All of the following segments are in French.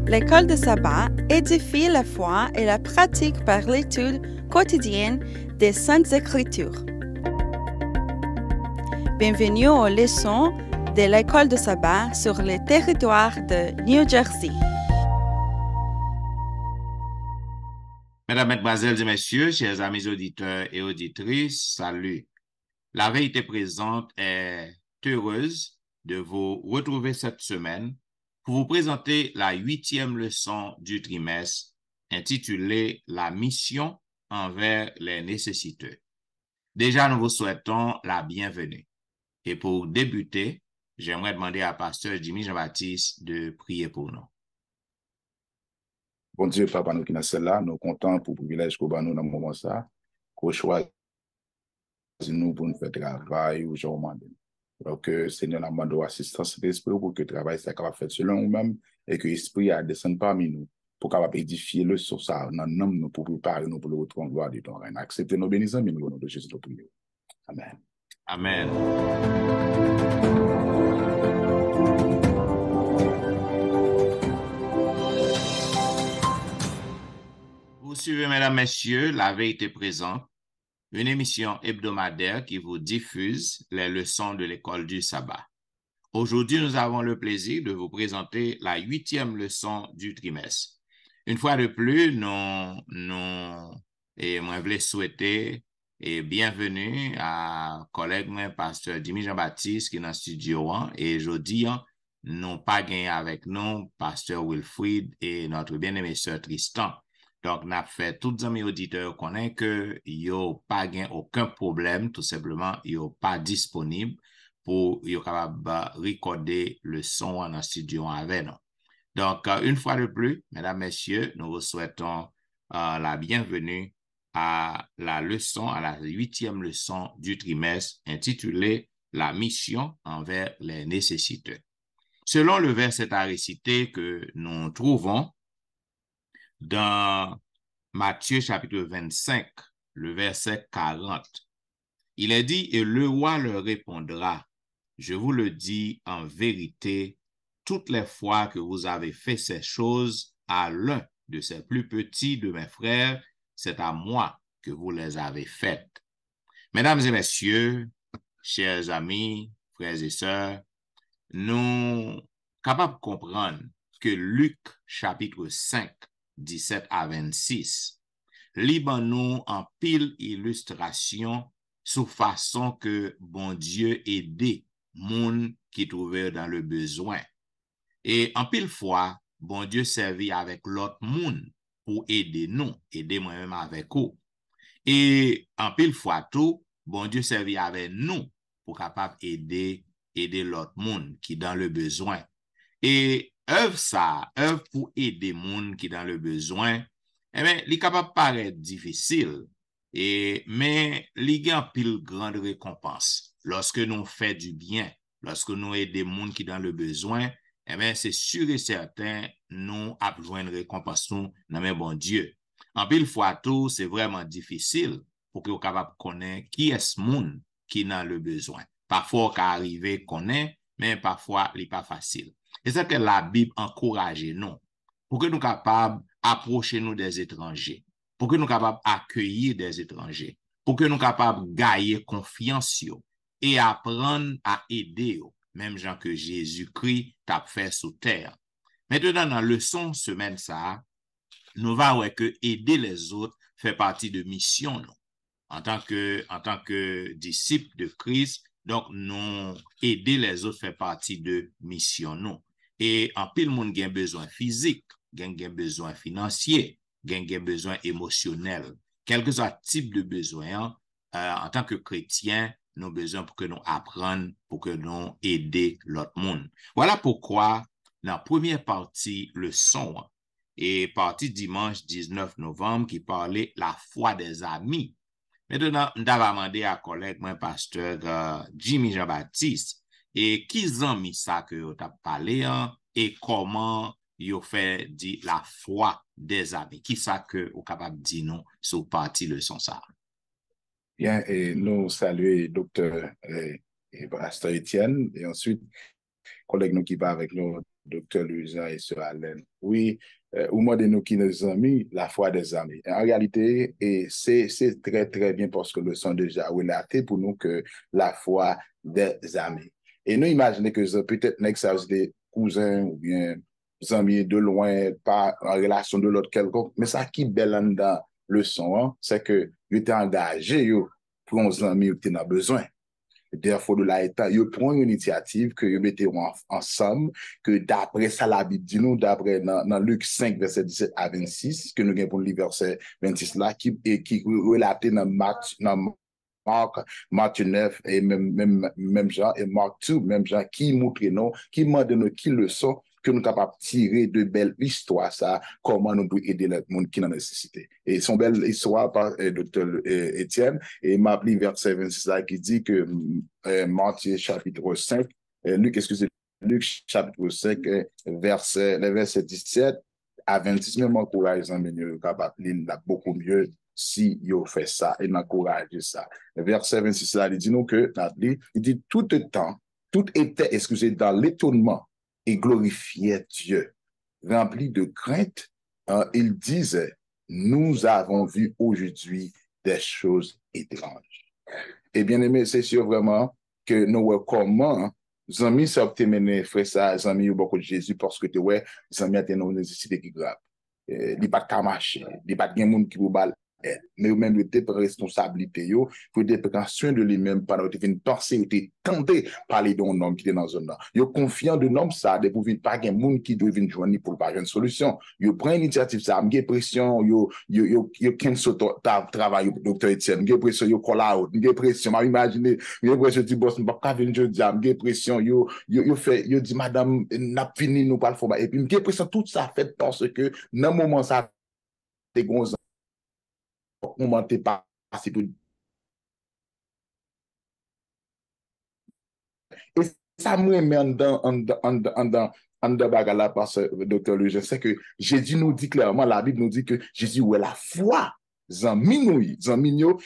L'école de sabbat édifie la foi et la pratique par l'étude quotidienne des Saintes Écritures. Bienvenue aux leçons de l'école de sabbat sur le territoire de New Jersey. Mesdames, Mesdemoiselles et Messieurs, chers amis auditeurs et auditrices, salut. La vérité présente est heureuse de vous retrouver cette semaine pour vous présenter la 8e leçon du trimestre intitulée « La mission envers les nécessiteux ». Déjà, nous vous souhaitons la bienvenue. Et pour débuter, j'aimerais demander à Pasteur Jimmy Jean-Baptiste de prier pour nous. Bon Dieu, Papa, nous qui sommes là, nous sommes contents pour le privilège qu'on a nous dans le moment ça, qu'on choisit nous pour nous faire travail aujourd'hui. Donc, Seigneur, nous demandons assistance de l'Esprit pour que le travail soit capable de faire selon nous-mêmes et que l'Esprit a descendu parmi nous pour capable édifier le sur ça, dans le nom nous pour préparer nous pour le retour en gloire de ton règne. Acceptez nos bénissances, mais nous au nom de Jésus, nous prions. Amen. Amen. Vous suivez, mesdames, messieurs, La Vérité présente, une émission hebdomadaire qui vous diffuse les leçons de l'école du sabbat. Aujourd'hui, nous avons le plaisir de vous présenter la 8e leçon du trimestre. Une fois de plus, moi, je voulais souhaiter et bienvenue à collègue moi, Pasteur Jimmy Jean-Baptiste qui est dans le studio et aujourd'hui, nous pas gagné avec nous Pasteur Wilfrid et notre bien-aimé sœur Tristan. Donc, nous avons fait tous les amis auditeurs connaissent que yo pas gagné aucun problème, tout simplement, yo pas disponible pour yo capable recorder le son en studio avec nous. Donc, une fois de plus, mesdames, messieurs, nous vous souhaitons la bienvenue à la 8e leçon du trimestre intitulée « La mission envers les nécessiteux ». Selon le verset à réciter que nous trouvons dans Matthieu chapitre 25, le verset 40, il est dit « Et le roi leur répondra, je vous le dis en vérité, toutes les fois que vous avez fait ces choses à l'un de ces plus petits de mes frères, c'est à moi que vous les avez faites. » Mesdames et messieurs, chers amis, frères et sœurs, nous sommes capables de comprendre que Luc chapitre 5, 17 à 26, libre nous en pile illustration sous façon que bon Dieu aide moun qui trouvait dans le besoin. Et en pile fois, bon Dieu servit avec l'autre moun pour aider nous, aider moi-même avec eux. Et en pile fois tout, bon Dieu servit avec nous pour capable aider l'autre moun qui dans le besoin. Et œuvre pour aider moun qui dans le besoin, eh bien, il est capable de paraître difficile, mais il y a une pile grande récompense. Lorsque nous faisons du bien, lorsque nous aidons les gens qui dans le besoin, eh bien, c'est sûr et certain, nous avons besoin de récompense dans le bon Dieu. En pile fois tout, c'est vraiment difficile pour que vous soyez capable de connaître qui est ce monde qui dans le besoin. Parfois, ça arrive à connaître, mais parfois, ce n'est pas facile. Et c'est que la Bible encourage nous pour que nous soyons capables d'approcher nous des étrangers, pour que nous soyons capables d'accueillir des étrangers, pour que nous soyons capables de gagner confiance et apprendre à aider, même gens que Jésus-Christ t'a fait sous terre. Maintenant, dans la leçon semaine ça, nous allons voir que aider les autres fait partie de mission nous. En tant que disciples de Christ, donc nous aider les autres fait partie de mission nous. Et en pile monde a besoin physique, a besoin financier, a besoin émotionnel. Quel que soit le type de besoin, en tant que chrétien, nous avons besoin pour que nous apprenions, pour que nous aidions l'autre monde. Voilà pourquoi, dans la première partie, leçon, et partie dimanche 19 novembre, qui parlait la foi des amis. Maintenant, nous avons demandé à collègue, mon pasteur Jimmy Jean-Baptiste, et qui ont mis ça que vous avez parlé, et comment vous fait dire la foi des amis. Qui ça que vous êtes capable de dire nous sur partie leçon ça? Bien, et nous saluons docteur et pasteur Étienne, et ensuite, collègue nous qui va avec nous, Dr. Louisa et Sœur Alain. Oui, au moment de nous qui nous amis, la foi des amis. En réalité, et c'est très, très bien parce que le sont déjà relaté pour nous que la foi des amis. Et nous imaginons que peut-être ça des cousins ou bien des amis de loin, pas en relation de l'autre quelconque, mais ça qui est belle dans le son, hein, c'est que vous êtes engagé pour nos amis qui ont besoin. Therefore, de là étant, ils prennent une initiative que ils mettent ensemble, que d'après ça, la Bible dit nous, d'après dans Luc 5, verset 17 à 26, que nous avons pour le verset 26 là, qui relate dans Marc 9, et même Jean, et Marc 2, même Jean, qui montre nous, qui demande nous, qui le sont, que nous sommes capables de tirer de belles histoires, ça, comment nous pouvons aider le monde qui en a nécessité. Et son belle histoire par Dr. Étienne, et m'a appelé verset 26 là, qui dit que Matthieu chapitre 5, Luc chapitre 5, verset 17 à 26, même encourage les amis, capable de lire beaucoup mieux si yo fait ça et n'encourage ça. Verset 26 là, il dit nous que, il dit tout était, excusez, dans l'étonnement et glorifiait Dieu. Rempli de crainte, il disait, nous avons vu aujourd'hui des choses étranges. Et bien aimé, c'est sûr vraiment que nous comment amis ça obtenir frère ça, amis beaucoup de Jésus parce que tu ouais, amis a une nécessité qui grave. Il pas de marcher, il pas de monde qui vous balle. Mais même le type responsabilité yo pour des précautions de lui-même pendant que une pensée était tenté parler d'un homme qui était dans zone là yo confiant de homme ça de pour pas gain monde qui doit venir joindre pour pas une solution yo prend initiative ça m'gé pression yo cancel travail docteur Etienne m'gé pression yo call out m'gé pression m'a imaginer m'gé pression dit boss pas venir jeudi m'gé pression yo fait yo dit madame n'a fini nous pas le faire et puis m'gé pression tout ça fait parce que dans moment ça des gros moment t'es pas assez pour et ça me remet en dedans bagala parce que docteur Le, je sais que Jésus nous dit clairement, la Bible nous dit que Jésus ouais la foi zanmi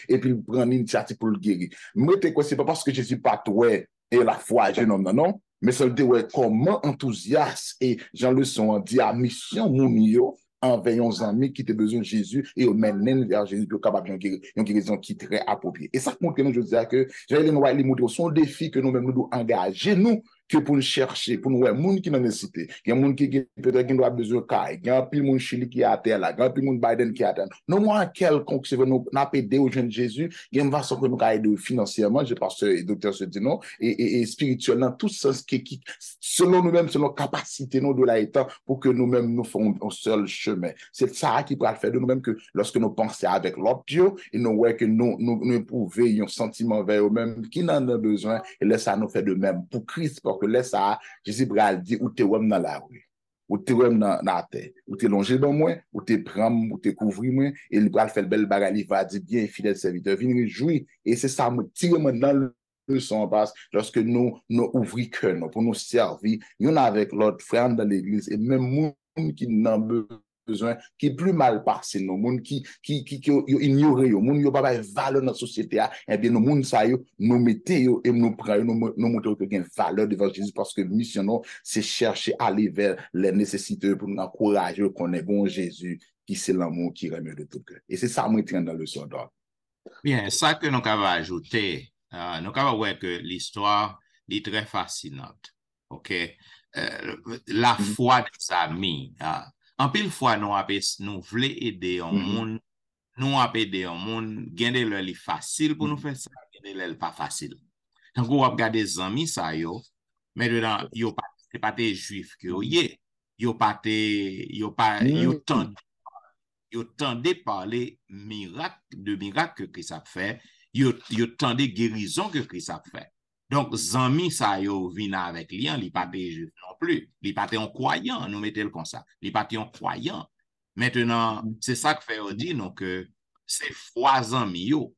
et puis il prend l'initiative pour le guérir. Moi c'est pas parce que Jésus pas ouais et la foi jeune homme non, mais ça veut dire ouais comment enthousiaste et Jean le son dit à mission mon yo envers nos amis qui ont besoin de Jésus et au même vers Jésus pour capable une guérison qui est très appropriée. Et ça montre que nous, je dis que j'allais nous voir les mots, son défi que nous-mêmes nous devons engager nous que pour nous chercher, pour nous voir monde qui dans nécessité. Il y a monde qui peut-être qui doit besoin de caille, il y a un pile monde Chili qui est à terre là, il y a un pile monde Biden qui est à terre. Non moins quelconque si nous n'a aider aux jeunes Jésus, il y a une façon que nous aider financièrement, je pense que le docteur se dit non et spirituellement tout ça qui selon nous-mêmes selon capacité nous de l'état pour que nous-mêmes nous fassions un seul chemin. C'est ça qui peut le faire de nous-mêmes que lorsque nous pensons avec l'autre Dieu et nous voyons que nous éprouver un sentiment vers eux-mêmes qui n'en a besoin et laisse ça nous faire de même pour Christ parce que laisse ça Jésus bral dit ou t'es dans la rue ou t'es dans la terre ou t'es longé dans moi ou t'es prend ou t'es couvri moi et il va faire belle bagarre il va dire bien fidèle serviteur venir jouir et c'est ça me tire dans le son passe lorsque nous ouvrons cœur pour nous servir il y en a avec l'autre frère dans l'église et même monde qui n'en besoin qui est plus mal passé nos monde qui ignoré yo monde yo pas valeur dans société et bien nos monde ça yo nous mettez yo et nous prend nous montrer que gain valeur devant Jésus parce que mission non c'est chercher aller vers les nécessités pour nous encourager qu'on est bon Jésus qui c'est l'amour qui remet de tout cœur et c'est ça moi train dans le son d'or. Bien, ça que nous avons ajouté, nous avons voir que l'histoire est très fascinante. OK? La foi des amis. En pile fois, nous voulons aider un monde, nous avons aider un monde, gagner le facile pour nous faire ça, gagner le pas facile. Donc, on regarde des amis, ça, yo, mais dedans, c'est pas des juifs que yo tendez parler de miracles que Christ a fait, yo tendez guérison que Christ a fait. Donc, zami ça yo vient avec lui, il pas des juifs non plus, il pas un croyant, nous mettons comme ça, il pas un croyant. Maintenant, c'est ça que fait dire donc que c'est foi zami yo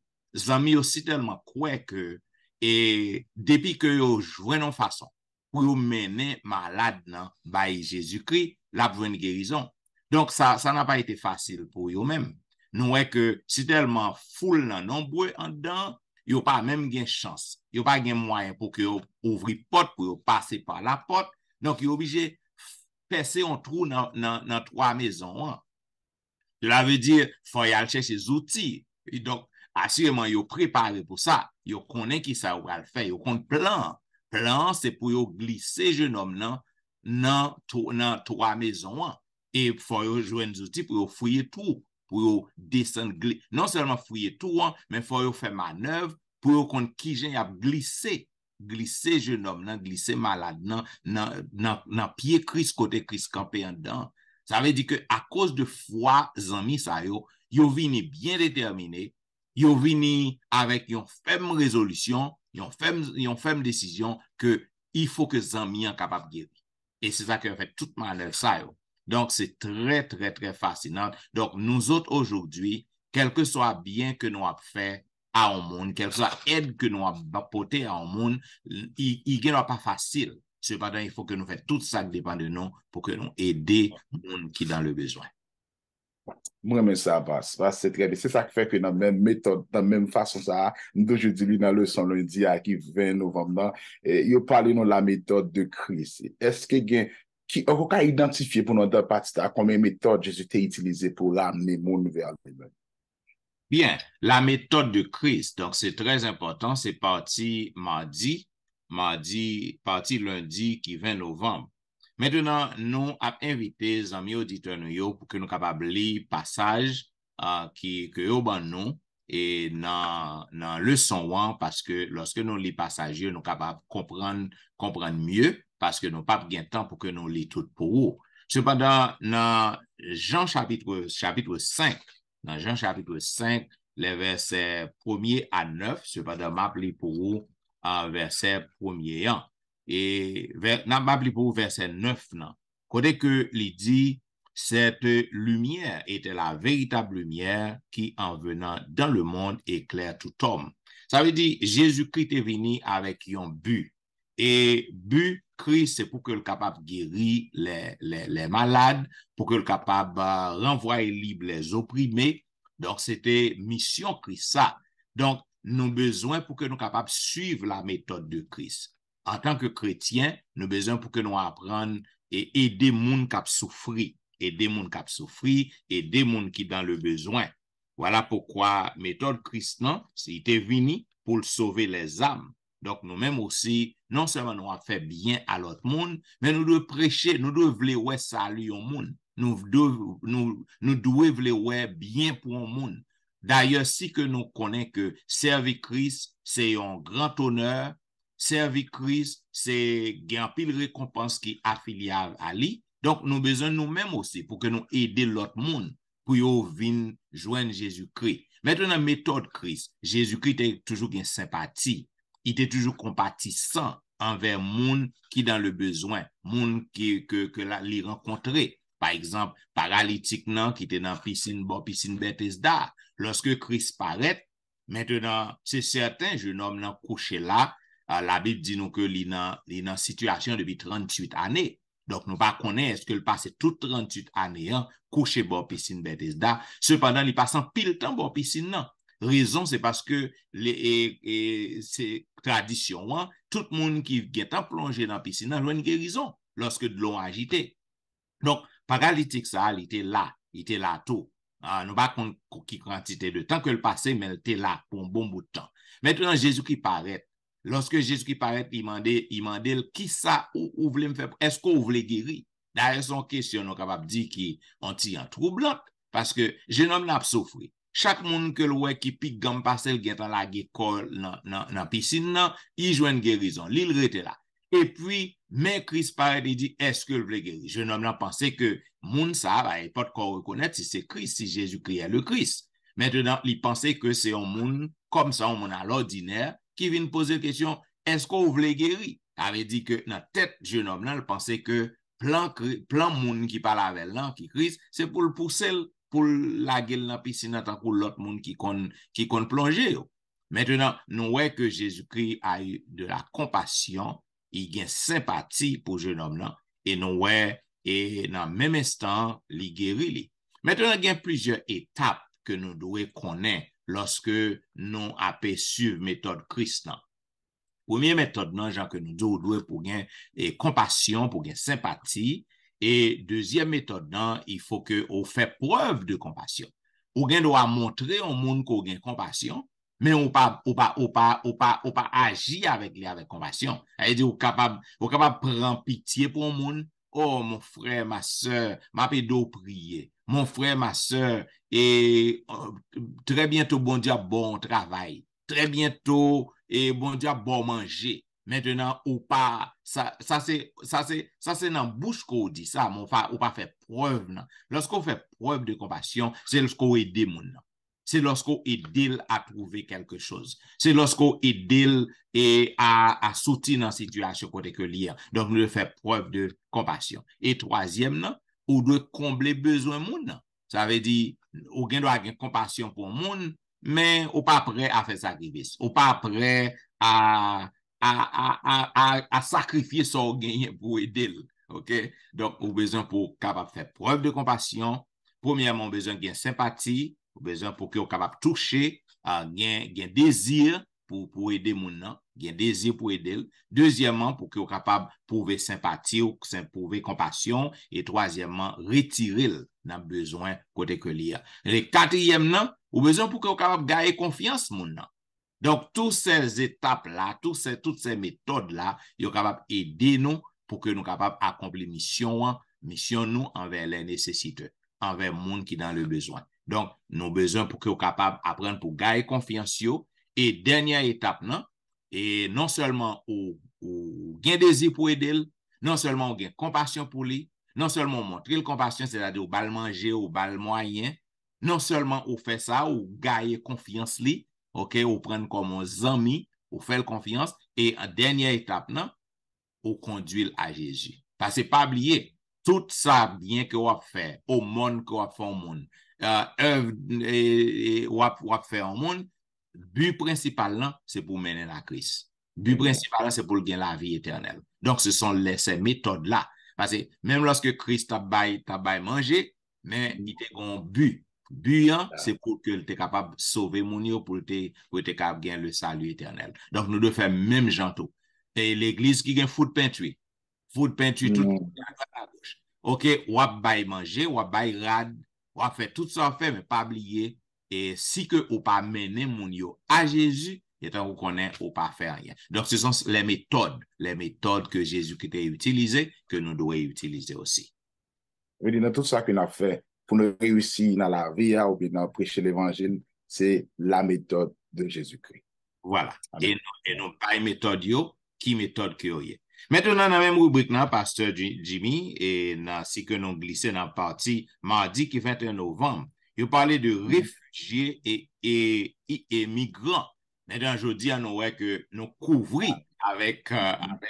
aussi tellement quoi que et depuis que yo joué en façon pour yo mener malade nan by Jésus-Christ, la bonne guérison. Donc, ça n'a pas été facile pour eux-mêmes. Nous voyons que c'est tellement foule, nombreux en dedans, ils n'ont pas même gain chance. Ils n'ont pas gain moyen pour qu'ils ouvrent porte, pour passer par la porte. Donc, ils sont obligés de percer un trou dans trois maisons. Hein. Cela veut dire faut y aller chercher des outils. Et donc, assurément, ils préparé pour ça. Ils connaissent qui ça va le faire. Ils connaissent plan. Plan, c'est pour glisser jeune homme dans trois maisons. Hein. Et il faut jouer des outils pour fouiller tout, pour descendre. Non seulement fouiller tout, hein, mais il faut faire manœuvre pour qu'on qui j'ai glissé jeune homme, glisser malade, dans pied Christ, côté Christ campé en dedans. Ça veut dire que à cause de foi, amis, ça yo vini bien déterminé, yo vini avec une ferme résolution, une ferme décision que il faut que amis en capable guérir. Et c'est ça qui a fait toute manœuvre ça yo. Donc c'est très très très fascinant. Donc nous autres aujourd'hui, quel que soit bien que nous avons fait à un monde, quelle que soit aide que nous avons apporté à un monde, il n'est pas facile. Cependant, il faut que nous fassions tout ça qui dépend de nous pour que nous aidions les gens qui sont dans le besoin. Moi, mais ça passe. C'est très bien. C'est ça qui fait que dans la même méthode, dans la même façon, ça, nous, je dis, dans la leçon lundi, qui 20 novembre, il parle de la méthode de Christ. Est-ce que on peut identifier pour notre partie combien de méthodes Jésus a utilisé pour ramener le monde vers lui-même? Bien, la méthode de Christ, donc c'est très important, c'est parti mardi, parti lundi qui 20 novembre. Maintenant, nous avons invité les amis auditeurs pour que nous capables de lire passage que nous avons et dans leçon 1 parce que lorsque nous lisons passage, nous sommes capables de comprendre mieux parce que nous n'avons pas de temps pour que nous lisons tout pour vous. Cependant, dans Jean chapitre 5, dans Jean chapitre 5, les versets 1er à 9, cependant, m'appelez pour vous verset 1er. Et m'appelez pour vous verset 9. Côté que il dit, cette lumière était la véritable lumière qui, en venant dans le monde, éclaire tout homme. Ça veut dire, Jésus-Christ est venu avec un but. Et but, Christ, c'est pour que le capable guérir les malades, pour que le capable renvoyer libre les opprimés. Donc, c'était mission Christ ça. Donc, nous avons besoin pour que nous capables de suivre la méthode de Christ. En tant que chrétiens, nous avons besoin pour que nous apprenions et aider les gens qui souffrent, aider les gens qui souffrent, aider les gens qui sont dans le besoin. Voilà pourquoi la méthode Christ, c'était venu pour sauver les âmes. Donc, nous-mêmes aussi, non seulement nous avons fait bien à l'autre monde, mais nous devons prêcher, nous devons vouloir saluer au monde. Nous devons vouloir bien pour le monde. D'ailleurs, si que nous connaissons que servir Christ, c'est un grand honneur, servir Christ, c'est un pile récompense qui est affiliée à lui. Donc, nous avons besoin nous-mêmes aussi pour que nous aidions l'autre monde pour venir joindre Jésus-Christ. Maintenant, méthode Christ, Jésus-Christ est toujours une sympathie. Il était toujours compatissant envers les gens qui dans le besoin, les gens que l'y rencontrait. Par exemple, paralytique qui était dans la piscine Bethesda. Lorsque Christ paraît, maintenant, c'est certain, jeune homme couché là, la Bible dit nous que il est dans situation depuis 38 années. Donc, nous ne connaissons pas est-ce qu'il passe toutes 38 années couché dans la piscine Bethesda. Cependant, il passe en pile temps dans la piscine. Non. Raison, c'est parce que c'est tradition, tout le monde qui est plongé dans la piscine a une guérison lorsque de l'eau agité. Donc, paralytique, ça, il était là tout. Nous pas qui quantité de temps que le passé, mais il était là pour un bon bout de temps. Maintenant, Jésus qui paraît. Lorsque Jésus qui paraît, il demandait qui ça ou voulez me faire, est-ce qu'on voulait guérir? D'ailleurs, son question, nous sommes capables de dire qu'il est en troublante parce que jeune homme n'a pas souffert. Chaque monde que le qui pique gamme passel qui est dans la dans piscine, il joue une guérison. L'île était là. Et puis, mais Christ paraît et dit, est-ce que le voulait guérir? Je n'ai pas pensé que moun ça, il pas de quoi reconnaître si c'est Christ, si Jésus-Christ est le Christ. Maintenant, il pensait que c'est un monde comme ça, un monde à l'ordinaire, qui vient poser la question, est-ce qu'on voulait guérir? Il avait dit que dans la tête du jeune homme, il pensait que plan monde qui parle avec là, qui Christ, c'est pour le pousser, pour la gueule dans la piscine, tant que l'autre monde qui compte plonger. Maintenant, nous voyons que Jésus-Christ a eu de la compassion, il a sympathie pour le jeune homme et nous voyons, et dans le même instant, il guérit. Maintenant, il y a plusieurs étapes que nous devons connaître lorsque nous avons suivre la méthode Christ. Première méthode, Jean, que nous devons pour gagner compassion, pour gagner sympathie, Et deuxième méthode, non, il faut que on fait preuve de compassion. Ou bien doit montrer au monde qu'on a compassion, mais on pas agir avec compassion. C'est-à-dire, on capable prendre pitié pour le monde. Oh, mon frère, ma soeur, m'a pédo prier. Mon frère, ma soeur, et très bientôt, bon Dieu, bon travail. Très bientôt, et bon Dieu, bon manger. Maintenant, ou pas, ça c'est dans la bouche qu'on dit ça, mais on pas fait preuve. Lorsqu'on fait preuve de compassion, c'est lorsqu'on aide les gens. C'est lorsqu'on aide à trouver quelque chose. C'est lorsqu'on aide à sortir dans la situation côté que lire. Donc, nous devons faire preuve de compassion. Et troisième, non, on doit combler besoin monde. Ça veut dire, on doit avoir compassion pour le monde, mais on pas prêt à faire sacrifice. On pas prêt à sacrifier son gain pour aider. OK? Donc, on a besoin pour capable faire preuve de compassion. Premièrement, on a besoin de sympathie. On a besoin pour que vous capable toucher, gain désir pour aider mon nan, gain désir pour aider. Deuxièmement, pour que vous capable prouver sympathie ou prouver compassion. Et troisièmement, retirer dans besoin côté que lire. Et quatrième nan, vous besoin pour que vous capable gagner confiance mon nan. Donc, toutes ces étapes-là, toutes ces méthodes-là, ils sont capables d'aider nous pour que nous soyons capables d'accomplir mission nous envers les nécessiteux, envers le monde qui est dans le besoin. Donc, nous avons besoin pour que nous soyons capables d'apprendre pour gagner confiance. Et dernière étape, non seulement au gain désir pour aider, non seulement au gain compassion pour lui, non seulement montrer la compassion, c'est-à-dire au bal manger, au bal moyen, non seulement au fait ça, ou gagner confiance lui, OK, ou prendre comme un ami, ou faire confiance, et en dernière étape, ou conduire à Jésus. Parce que pas oublier, tout ça bien que vous fait au monde que vous fait au monde, œuvre vous fait au monde, but principal, c'est pour mener la crise. But principal, c'est pour gagner la vie éternelle. Donc, ce sont ces méthodes-là. Parce que même lorsque Christ t'a baillé manger, mais il a un but. But, c'est pour que tu es capable de sauver mon yo, pour que tu es capable de gagner le salut éternel. Donc, nous devons faire même janto. Et l'église qui gagne food pantry tout à gauche. OK, ou à bailler manger, ou à bailler rad, ou à faire tout ça fait, mais pas oublier. Et si que ou pas mener mon yo à Jésus, et tant qu'on connaît ou pas faire rien. Donc, ce sont les méthodes que Jésus qui a utilisées, que nous devons utiliser aussi. Oui, dans tout ça qu'on a fait pour nous réussir dans la vie ou bien dans prêcher l'évangile, c'est la méthode de Jésus-Christ. Voilà. Amen. Et non pas une méthode qui méthode que y. Maintenant, dans la même rubrique, Pasteur Jimmy, et si que nous glissons dans la partie mardi qui 21 novembre, il parlait de réfugiés et migrants. Maintenant, je dis à nous que nous couvrons avec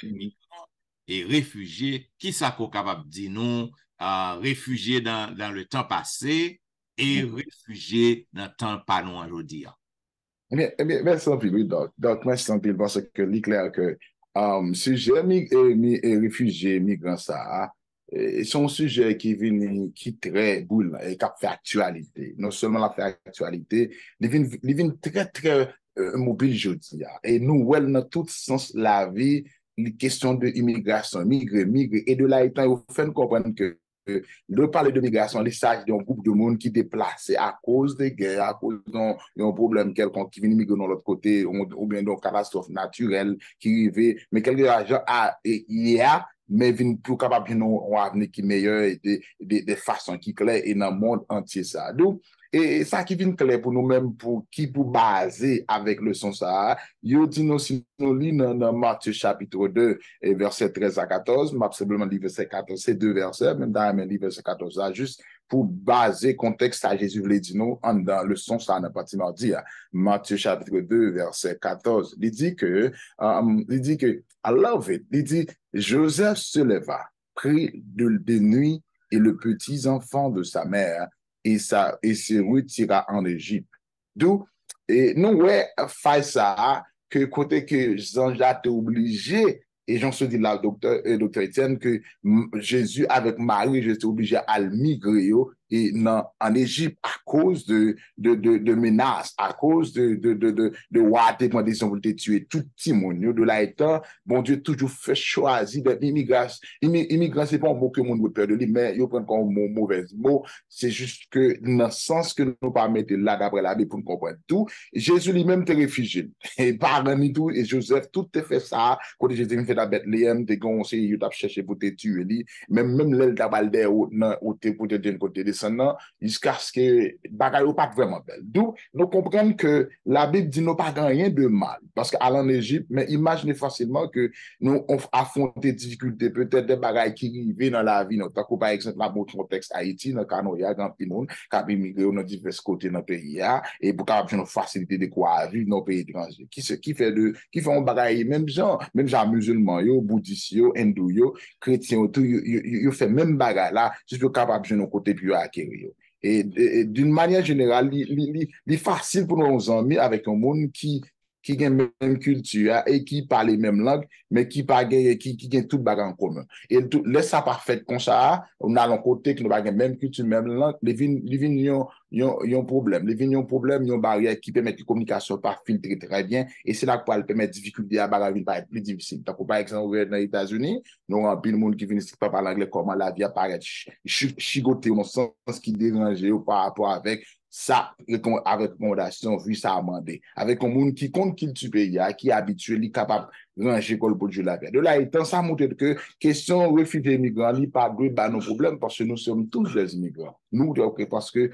migrants et réfugiés. Qui ça qu'on est capable de dire nous, réfugiés dans le temps passé et réfugiés dans le temps pas nous aujourd'hui? Eh bien, merci un peu, donc, merci un peu parce que c'est clair que sujet réfugiés, migrants, ça, c'est un sujet qui est très boule et qui fait actualité. Non seulement la fait actualité, il vient très, très mobile aujourd'hui. Et nous, dans tout sens la vie, les questions de immigration, migrer, et de là étant, il faut comprendre que de parler de migration, il s'agit d'un groupe de monde qui déplace à cause des guerres, à cause d'un problème quelconque qui vient migrer de l'autre côté, ou bien d'une catastrophe naturelle qui arrive, mais quelque chose il y a, mais vient plus capable de nous avenir qui est meilleur et de façon qui est claire et dans le monde entier ça. Donc, et ça qui vient clair pour nous-mêmes, pour baser avec le son ça, il dit nous si nous lisons dans Matthieu chapitre 2, et verset 13 à 14, m'a simplement dit verset 14, c'est deux versets, même dans le verset 14 là, juste pour baser contexte à Jésus voulait dire nous, dans le son ça, n'a pas dit, Matthieu chapitre 2, verset 14, il dit que, I love it, il dit, Joseph se leva, prit de nuit et le petit enfant de sa mère, et se retira en Égypte. D'où, et nous, ouais, fait ça, que côté que Jean-Jacques est obligé, et j'en se dit là, docteur Étienne, que Jésus avec Marie, j'étais obligé à le migrer, en Égypte à cause de menaces, à cause de ouate pour te tuer tout petit monde. De là étant, bon Dieu toujours fait choisir d'être immigrant. Immigrant, c'est pas un mot que monde veut peur de lui, mais il prend comme un mauvais mot. C'est juste que dans le sens que nous pas mettre là d'après la Bible pour nous comprendre tout. Jésus lui-même était réfugié. Et parents ni tout, et Joseph, tout te fait ça. Quand Jésus me fait à Bethléem, t'es conseillé, il t'a cherché pour te tuer lui. Même l'aile t'a balde ou te pour te dire côté descendant, jusqu'à ce que bagaille pas vraiment belle. D'où nous comprenons que la Bible dit nous pas rien de mal. Parce qu'à en Égypte, mais imaginez facilement que nous on affronte des difficultés, peut-être des bagailles qui arrivent dans la vie. Tant que par exemple, la mon contexte Haïti, dans le Canoïa, dans le monde, qui a immigré dans divers côtés dans le pays, et pour avoir une facilité de quoi vivre dans le pays étranger. Qui fait un bagaille, même gens musulmans, yo, bouddhistes, yo, hindous, yo, chrétiens, tout, yo fait même bagaille là, juste pour capable de nos côtés puis acquérir. Et d'une manière générale, il est facile pour nos amis avec un monde qui a la même culture et qui parle les mêmes langues, mais qui a tout bagage en commun. Et laisse ça parfait comme ça, on a l'un côté qui n'a pas la même culture, même langue, les vignes ont un problème. Les vignes ont un problème, ils ont une barrière qui permet que la communication pas filtrer très bien, et c'est là qu'on permet difficulté à barrière pas être plus difficile. Donc, par exemple, dans les États-Unis, nous avons un monde qui vient ici pas parler anglais, comment la vie apparaît chigoté, au sens qui dérange par rapport avec ça, avec recommandation, vu ça amendé. Avec un monde qui compte qu'il tue pays, qui est habitué, qui est capable de ranger pour Dieu la paix. De là, étant, ça montre que question réfugiés migrants, il n'y a pas de nos problèmes parce que nous sommes tous des immigrants. Nous, parce que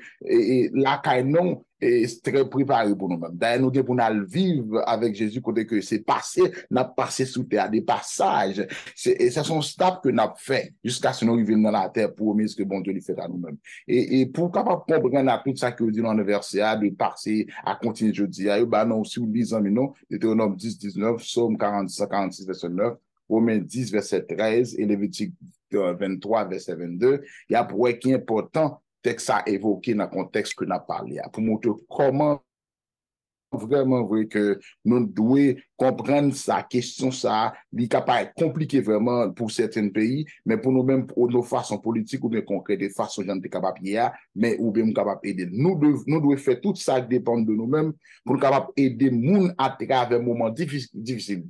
la non est très préparé pour nous-mêmes. D'ailleurs, nous devons vivre avec Jésus côté que c'est passé, n'a passé sous terre, des passages. C'est son step que n'a fait jusqu'à ce que nous arrivions dans la terre pour ce que bon Dieu lui fait à nous-mêmes. Et pour capable comprendre tout ça que vous dites dans le verset, de passer à continuer, je dis, non, si vous lisez, non, Deutéronome 10, 19, Psaume 46, verset 9, Romains 10, verset 13, et Lévitique 23, verset 22, il y a pour qui est important, texte à évoquer dans le contexte que nous avons parlé, pour montrer comment vraiment vrai que nous devons comprendre sa question, ça, il est capable de compliqué vraiment pour certains pays, mais pour nous-mêmes, pour nos façons politiques ou bien concrètes, des façons dont nous sommes capables de mais ou bien capables d'aider. Nous devons faire tout ça qui dépend de nous-mêmes pour nous capables d'aider les gens à travers des moments difficiles.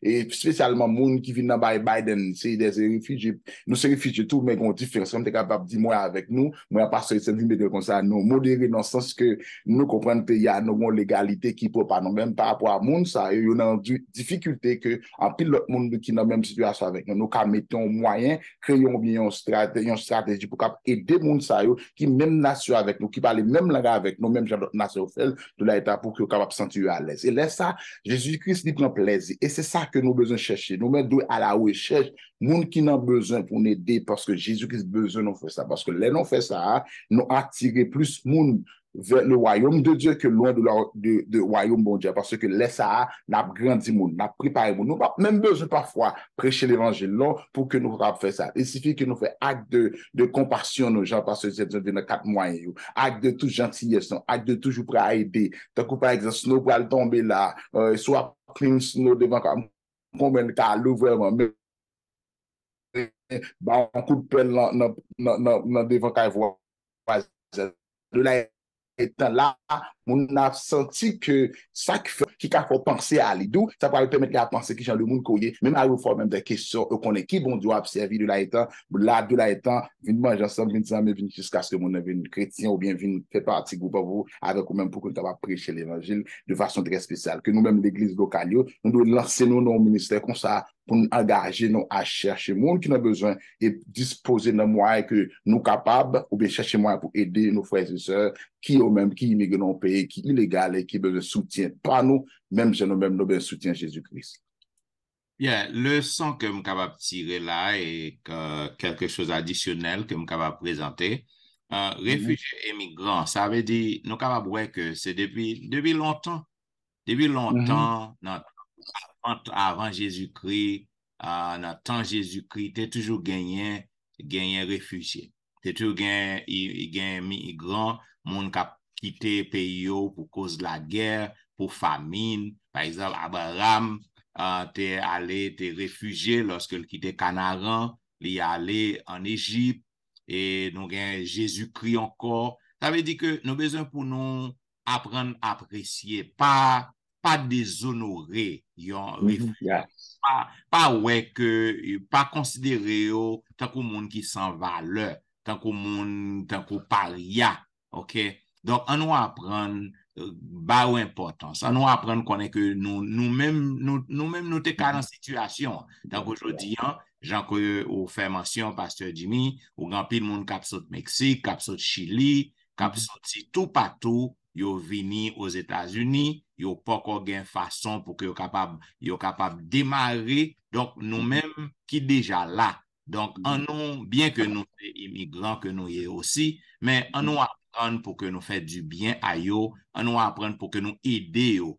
Et spécialement les gens qui viennent dans Biden, c'est des réfugiés. Nous sommes réfugiés tout, mais on différence. Nous sommes capables de dire, moi avec nous, moi pas c'est une comme ça, nous modérer dans le sens que nous comprenons que il y a nos légalité qui peut pas nous même par rapport à monde ça et on a une difficulté que en pile l'autre monde qui dans la même situation avec nous mettons moyen créons bien une stratégie pour aider monde ça qui même nation avec nous qui parle même langue avec nous même genre nation fait de l'état pour que capable sentir à l'aise et là ça Jésus-Christ il prend plaisir et c'est ça que nous besoin chercher nous mettre à la recherche monde qui n'a besoin pour nous aider parce que Jésus-Christ besoin nous faire ça parce que là nous fait ça nous attirer plus monde vers le royaume de Dieu que loin de royaume bon Dieu. Parce que laisse ça, n'a grandi monde, n'a préparé monde. Nous pas même besoin parfois prêcher l'évangile là pour que nous puissions faire ça. Il suffit que nous fassions acte de compassion nos gens parce que c'est dans 4 moyens. Acte de toute gentillesse, acte de toujours prêt à aider. Donc, par exemple, si nous pouvons tomber là, soit clean snow devant combien de cas vraiment, mais un coup de pelle devant qu'à voir. De là, étant là, on a senti que ça qui a fait penser à l'idou, ça va permettre de penser que le monde connaît, même à reformer même des questions, qu'on est qui bon doit observer de là étant, venir manger ensemble, venir jusqu'à ce que mon vienne chrétien ou bien venir faire partie groupe vous avec vous-même pour que nous capable prêcher l'évangile de façon très spéciale. Que nous-mêmes, l'église locale, nous devons lancer nos ministères comme ça pour nous engager nous à chercher le monde qui a besoin et disposer de moyens que nous capables ou bien chercher moyens pour aider nos frères et sœurs qui eux-mêmes qui immigrent dans le pays, qui illégal et qui besoin de soutien. Pas nous, même si nous-mêmes nous besoin de soutien Jésus-Christ. Bien, le son que je suis capable de tirer là et quelque chose d'additionnel que je suis capable de présenter. Réfugiés et migrants, ça veut dire, nous sommes capables de voir que c'est depuis longtemps. Depuis longtemps, avant Jésus-Christ, dans le temps Jésus-Christ, tu as toujours gagné réfugiés. Tu as toujours gagné migrants, monde qui a quitté le pays pour cause de la guerre, pour famine. Par exemple, Abraham, t'es réfugié lorsque il quittait Canaan, il est allé en Égypte. et nous avons Jésus-Christ encore. Ça veut dire que nous avons besoin pour nous apprendre à apprécier, pas déshonorer, Yes. pas ouais que, pas considérer yo tant que monde qui sans valeur, tant que paria, ok? Donc, on doit apprendre bah ou importance. On doit apprendre qu'on que nous-mêmes, nous t'es dans situation. Donc, aujourd'hui, hein, Jean que ou fait mention, Pasteur Jimmy, ou grand pile monde cap saute Mexique, cap saute Chili, cap sorti tout partout, yo vini aux États-Unis, yo pas encore gain façon pour que yo capable démarrer. Donc, nous-mêmes qui déjà là. Donc, bien que nous sommes immigrants, que nous y aussi, mais on nous apprendre pour que nous fassions du bien à eux, on nous apprendre pour que nous aidions,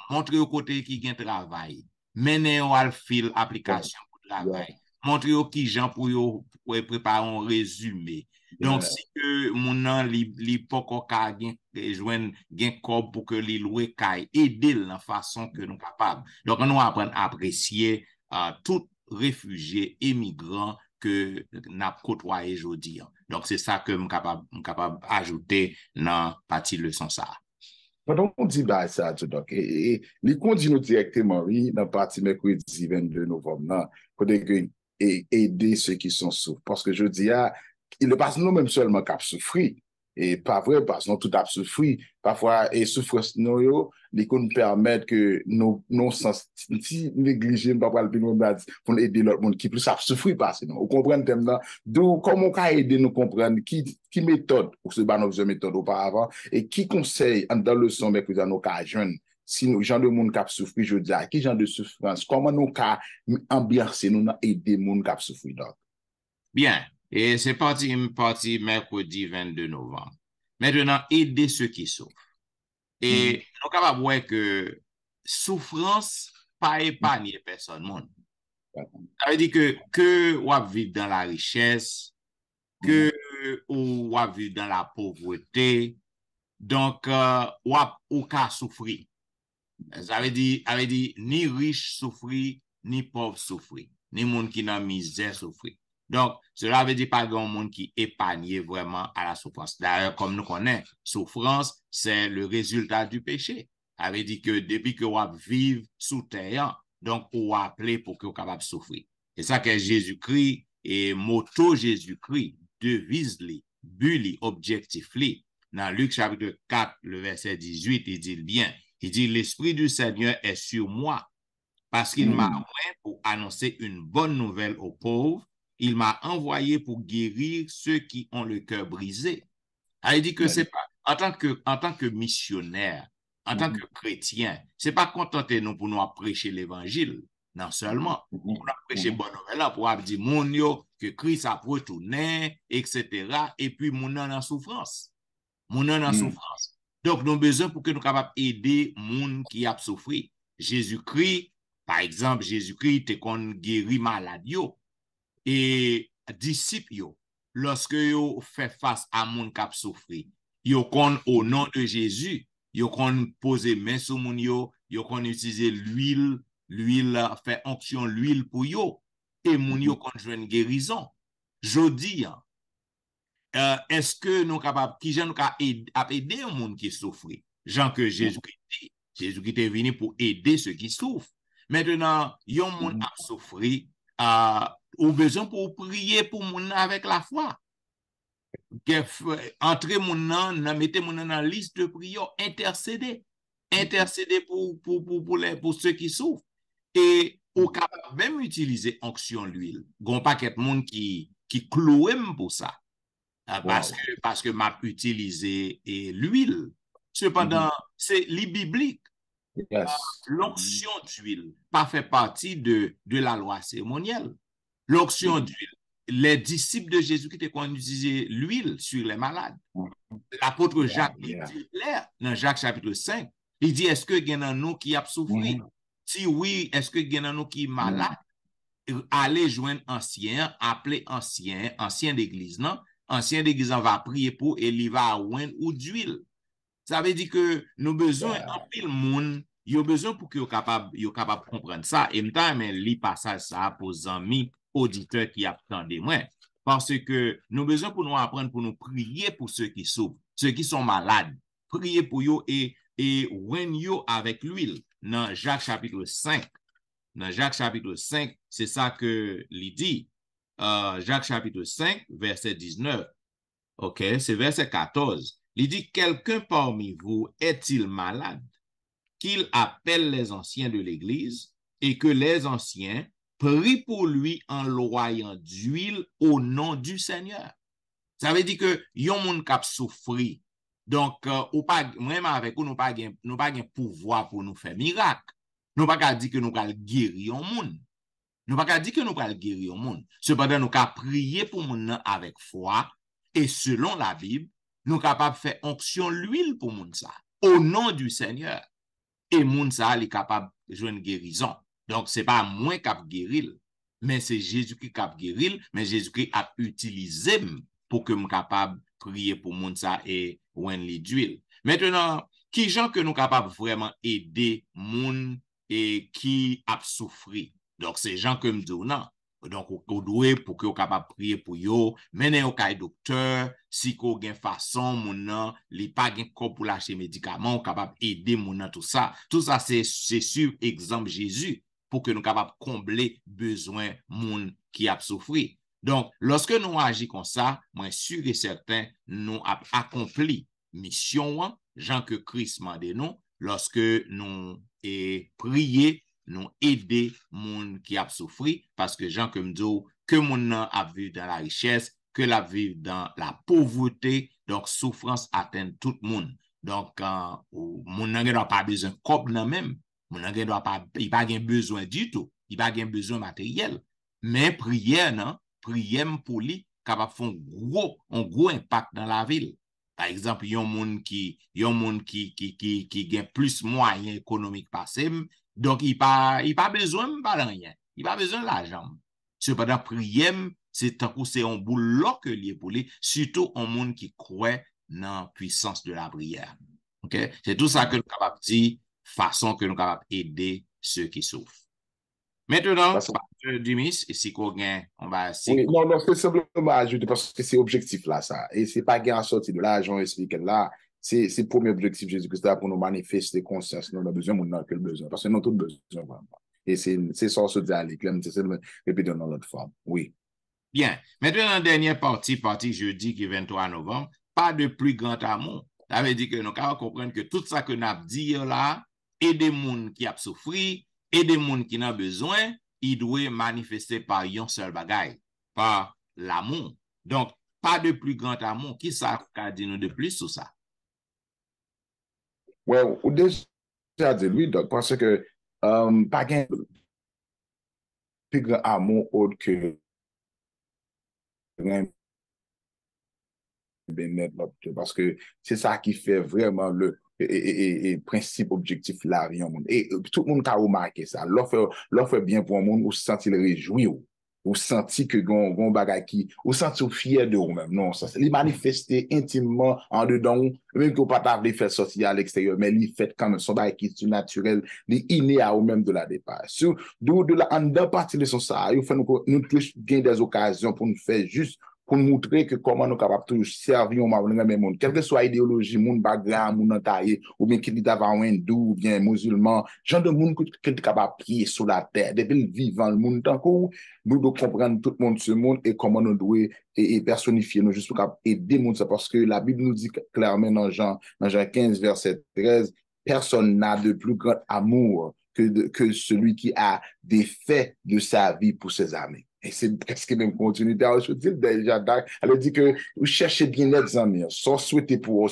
montrer au côté qui gagne travail, mener au fil application pour travail, montrer aux qui gens pour préparer un résumé. Donc, si que mon nom li pas ka joindre gain corps pour que li louer kay aider la façon que nous capables. Donc, on nous apprendre à apprécier tout réfugiés et migrants que n'a côtoyé aujourd'hui. Donc, c'est ça que je suis capable d'ajouter dans la partie leçon ça. Pendant qu'on dit bah, ça, donc, et les continue directement, oui, dans la partie mercredi 22 novembre, pour aider ceux qui sont souffrants. Parce que je dis, il ne passe nous même seulement qu'à souffrir. Et pas vrai, parce que nous tout à souffrir. Parfois, et souffrance, nous, les nous permettent que nous sens si négligés, pas le plus pour aider l'autre monde qui plus à souffrir parce que nous, on comprend le thème là. Donc, comment on peut aider nous comprendre qui méthode, ou ce ban de méthode auparavant, et qui conseille dans le son, mais que nous avons qu'à jeune. Si nous, gens de monde qui souffrir, je dis, qui genre de souffrance, comment nous qu'à ambiancer, nous aider monde qui souffrir, donc. Bien. Et c'est parti mercredi 22 novembre. Maintenant, aider ceux qui souffrent. Et nous sommes capables de voir que souffrance pas épargner personne. Monde. Ça veut dire que on vit dans la richesse, que on vit dans la pauvreté, donc on peut souffrir. Ça veut dire ni riche souffrir, ni pauvre souffrir, ni monde qui dans misère souffrir. Donc, cela veut dire pas grand monde qui épargne vraiment à la souffrance. D'ailleurs, comme nous connaissons, souffrance, c'est le résultat du péché. Ça veut dire que depuis que on vit sous terre, donc on appelé pour que on capable de souffrir. C'est ça que Jésus-Christ et motto Jésus-Christ, devise li, but li, objectif li. Dans Luc chapitre 4, le verset 18, il dit bien, il dit, l'Esprit du Seigneur est sur moi parce qu'il m'a envoyé pour annoncer une bonne nouvelle aux pauvres. Il m'a envoyé pour guérir ceux qui ont le cœur brisé. Il dit que c'est pas, en tant que missionnaire, en tant que chrétien, c'est pas contenter nous pour nous prêcher l'évangile. Non seulement, pour nous prêcher bonne nouvelle, pour dire, mon yo, que Christ a retourné, etc. Et puis, mon en souffrance. Mon en souffrance. Donc, nous avons besoin pour que nous soyons capables d'aider les gens qui ont souffert. Jésus-Christ, par exemple, Jésus-Christ, t'es qu'on guérit maladie. Et disciples, lorsque yo fait face à moun k'ap souffri, yo kon au nom de Jésus, yo kon poser main sur moun yo kon utiliser l'huile fait onction l'huile pour yo, et moun yo kon jwenn guérison. Jodi, est-ce que nous capables, qui j'en ka aider un monde qui souffre? Jean que Jésus-Christ dit, Jésus-Christ est venu pour aider ceux qui souffrent. Maintenant, yon moun a souffri, ou besoin pour prier pour moun avec la foi. Entrer moun nan, mettez moun nan dans la liste de prière, intercéder pour ceux qui souffrent. Et ou capable même utiliser onction l'huile. Gon paquet moun qui clouem pour ça. Parce que m'a utilisé l'huile. Cependant, c'est biblique. Yes. L'onction d'huile pas fait partie de la loi cérémonielle. L'onction d'huile, les disciples de Jésus qui ont utilisé l'huile sur les malades. L'apôtre Jacques dit clair dans Jacques chapitre 5, il dit, est-ce que il y en a nous qui a souffert? Si oui, est-ce que il y en a nous qui malades? Allez joindre ancien, appeler ancien d'église, non? Ancien d'église va prier pour et il va oindre ou d'huile. Ça veut dire que nous avons besoin en pile monde, il y a besoin pour que vous capable de comprendre ça. Et maintenant, mais lis passage ça pour les amis auditeurs qui attendent moi. parce que nous avons besoin pour nous apprendre, pour nous prier pour ceux qui souffrent, ceux qui sont malades. Prier pour eux et oigner avec l'huile. Dans Jacques chapitre 5, c'est ça que il dit. Jacques chapitre 5, verset 19. OK, c'est verset 14. Il dit, quelqu'un parmi vous est-il malade? Qu'il appelle les anciens de l'Église et que les anciens prient pour lui en loyant d'huile au nom du Seigneur. Ça veut dire que yon moun kap souffri. Donc, ou pas, même avec nous pas gen pouvoir pour nous faire miracle. Nous pas dire que nous allons guérir un monde. Nous pas dire que nous allons guérir un monde. Cependant, nous allons prier pour moun avec foi et selon la Bible, nous sommes capables de faire onction l'huile pour moun ça au nom du Seigneur. Et moun ça est capable de jouer une guérison. Donc, ce n'est pas moi qui a guéri, mais c'est Jésus-Christ qui a guéri, mais Jésus-Christ a utilisé pour que je sois capable de prier pour moun ça et ouin l'huile. Maintenant, qui gens que nous sommes capables vraiment aider moun et qui a souffri? Donc, c'est gens que me disent non. Donc, on doit pour que vous capable prier pour yo, mener au cas docteur, si vous avez façon, moun li pas gen corps pour lâcher médicaments, capable aider moun tout ça. Tout ça, c'est sur exemple Jésus pour que nous capable combler besoin moun qui a souffri. Donc, lorsque nous agissons comme ça, moi sûr et certain, nous avons accompli mission, Jean que Christ m'a dit nous, lorsque nous prier, nous aider moun qui a souffri, parce que Jean comme dit que moun a vu dans la richesse, que la vie dans la pauvreté, donc souffrance atteint tout le monde. Donc, moun n'a pas besoin de corps même, moun n'a pas besoin du tout, il n'a pas besoin matériel, mais prière, non? Prière pour lui, capable de faire un gros impact dans la ville. Par exemple, il y a un monde qui gagne plus moyens économiques passés, donc il pas besoin de rien, il pas besoin de l'argent. Cependant, prière, c'est un boulot que lié pour lui, surtout un monde qui croit dans la puissance de la prière. Okay? C'est tout ça que nous sommes capables de dire, façon que nous sommes capables d'aider ceux qui souffrent. Maintenant, Dimis, si on va... Oui, non, c'est simplement ajouter parce que c'est objectif là, ça. Et c'est pas gain à sortir de l'argent, expliquer là. C'est le premier objectif Jésus-Christ là pour nous manifester conscience. Nous avons besoin, nous n'avons que le besoin. Parce que nous avons tout besoin vraiment. Et c'est ça, se dit à l'éclame, c'est le répéter dans notre forme. Oui. Bien. Maintenant, dans la dernière partie jeudi qui est 23 novembre, pas de plus grand amour. Ça veut dire que nous avons comprendre que tout ça que nous avons dit là, et des gens qui ont souffert, et des gens qui n'ont besoin, il doit manifester par un seul bagaille, par l'amour. Donc, pas de plus grand amour. Qui ça qu'a dit nous de plus sur ça? Ouais, ou déjà dit lui, donc, parce que pas de plus grand amour autre que parce que c'est ça qui fait vraiment le principe objectif la vie au monde. Et tout le monde a remarqué ça. L'offre bien pour le monde, ou sentir le réjouir, ou sentir que gon bagay qui, ou sentir fier de vous-même. Non, ça, c'est manifester intimement en dedans, même que vous pas t'avez fait sortir à l'extérieur, mais il fait quand même son bagay qui est naturel, il inné à vous-même de la départ. D'où de la, en deux parties de son ça, il faut nous tous gagner des occasions pour nous faire juste pour nous montrer que comment nous sommes capables de servir au monde, quelle que soit l'idéologie, mon background, mon entaillé, ou bien qu'il y ait un hindou, ou bien musulman, genre de monde qui est capable de pied sur la terre, depuis le vivant, le monde, tant que nous devons comprendre tout le monde ce monde et comment nous devons personnifier, nous juste pour aider le monde, parce que la Bible nous dit clairement dans Jean 15, verset 13, personne n'a de plus grand amour que celui qui a des faits de sa vie pour ses amis. Et c'est presque même continuité. Alors, je dis déjà, elle dit que vous cherchez bien les amis, sans souhaiter pour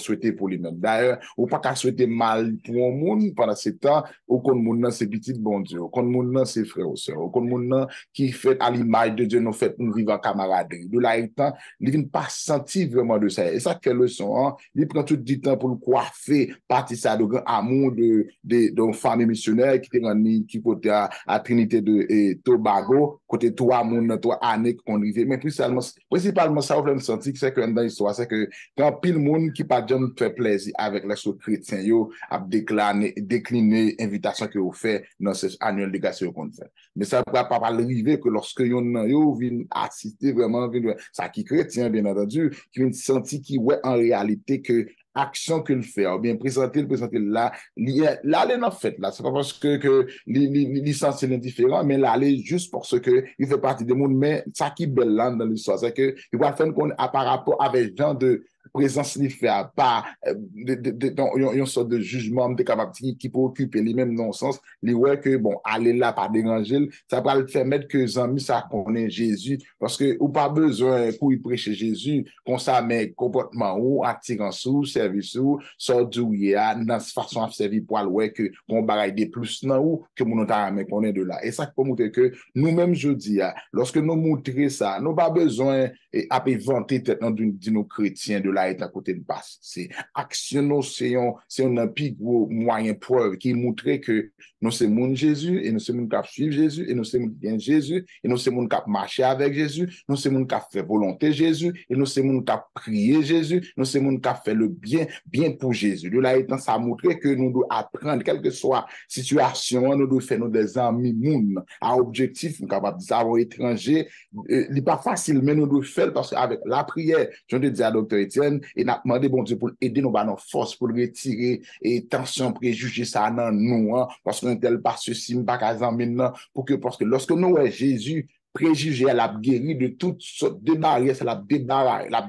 lui-même. D'ailleurs, ou pas qu'à souhaiter mal pour un monde pendant ce temps, ou qu'on monde c'est petit bon Dieu, ou qu'on monde c'est frère ou sœur, ou qu'on monde qui fait à l'image de Dieu, nous fait nous vivre en camaraderie. De là, il ne vient pas sentir vraiment de ça. Et ça, quelle leçon, hein? Il prend tout du temps pour le coiffer, partir ça de grand amour d'une famille missionnaire qui côté à Trinité de Tobago, côté 3 monde moun nan 3 années qu'on rive, mais principalement ça, on me senti que c'est que dans l'histoire, c'est que quand pile moun qui pas jamais fait plaisir avec les chrétiens, yo, a décliné invitation que vous fait dans ce annuel délégation qu'on fait. Mais ça va pas arriver que lorsque yo vient assister vraiment, ça qui chrétien, bien entendu, qui vient sentir qui ouais en réalité que action que le fait, ou bien présenter là, l'aller dans fait là, c'est pas parce que l'essence est différent, mais l'aller juste parce que il fait partie du monde, mais ça qui est belle là dans l'histoire, c'est que il va faire qu'on a par rapport avec gens de présence li fait pas une sorte de jugement capable qui peut occuper les mêmes non-sens les ouais que bon aller là pas déranger ça va le permettre que les amis ça connaît Jésus parce que ou pas besoin pour y prêcher Jésus comme ça mais comportement ou attirance ou service ou sort douiller dans façon à servir pour ouais que on bagaille des plus non ou que mon ta mais connaît de là et ça peut montrer que nous même jeudi lorsque nous montrer ça nous pas besoin à vanter tête de nos chrétiens de là est à côté de passe. C'est action, c'est un plus gros moyen preuve qui montre que nous sommes mon Jésus et nous sommes qui suivre Jésus et nous sommes bien Jésus et nous sommes qui marcher avec Jésus, nous sommes qui faire volonté Jésus et nous sommes qui prier Jésus, nous sommes qui faire le bien pour Jésus. De là étant ça montre que nous devons apprendre quelle que soit situation, nous devons faire nous des amis moun à objectif, nous capable de savoir étranger, il n'est pas facile mais nous devons faire parce qu'avec la prière, je te dis à docteur Etienne et n'a demandé bon Dieu pour aider nous par nos forces pour retirer et tension préjugés ça dans nous parce qu'on tel pas ceci pas qu'à maintenant pour que parce que lorsque nous Jésus préjugé la guéri de toutes sortes de barrières c'est la